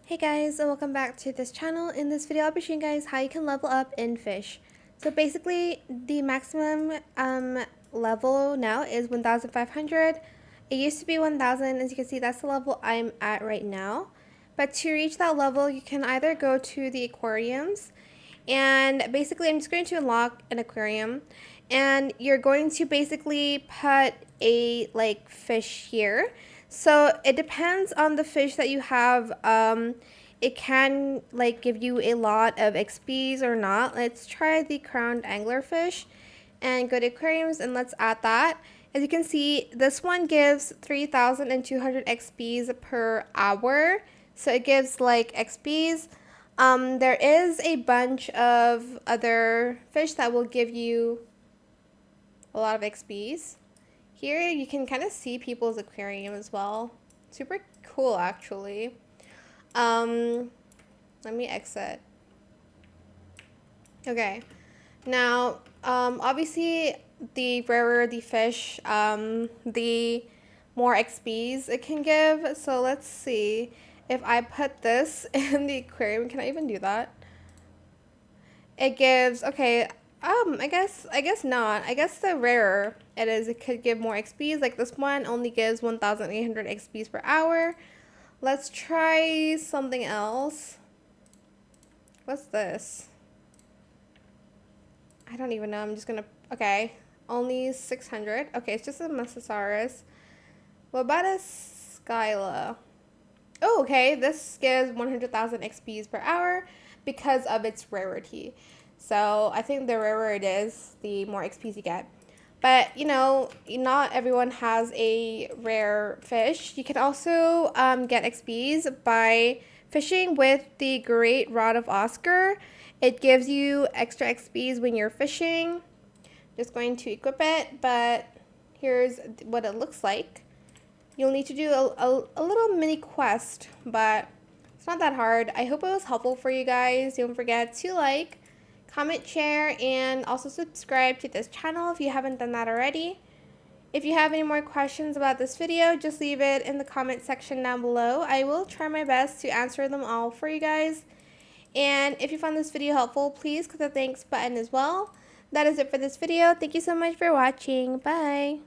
Hey guys, and welcome back to this channel. In this video I'll be showing you guys how you can level up in Fish. So basically the maximum level now is 1500. It used to be 1000. As you can see, that's the level I'm at right now. But to reach that level you can either go to the aquariums, and basically I'm just going to unlock an aquarium, and you're going to basically put a fish here. So it depends on the fish that you have. It can give you a lot of XPs or not. Let's try the crowned anglerfish and go to aquariums, and let's add that. As you can see, this one gives 3200 XPs per hour. So it gives XPs. There is a bunch of other fish that will give you a lot of XPs. Here you can kind of see people's aquarium as well. Super cool, actually. Let me exit. Okay. Now, obviously, the rarer the fish, the more XPs it can give. So let's see. If I put this in the aquarium, can I even do that? It gives, okay, I guess not. I guess the rarer it is, it could give more XPs. Like this one only gives 1800 XPs per hour. Let's try something else. What's this? I don't even know. I'm just gonna, okay, only 600. Okay, it's just a Mosasaurus. What about a Skyla? Oh, okay, this gives 100,000 XPs per hour because of its rarity. So I think the rarer it is, the more XPs you get. But, you know, not everyone has a rare fish. You can also get XPs by fishing with the Great Rod of Oscar. It gives you extra XPs when you're fishing. Just going to equip it, but here's what it looks like. You'll need to do a little mini quest, but it's not that hard. I hope it was helpful for you guys. Don't forget to like, comment, share, and also subscribe to this channel if you haven't done that already. If you have any more questions about this video, just leave it in the comment section down below. I will try my best to answer them all for you guys. And if you found this video helpful, please click the thanks button as well. That is it for this video. Thank you so much for watching. Bye.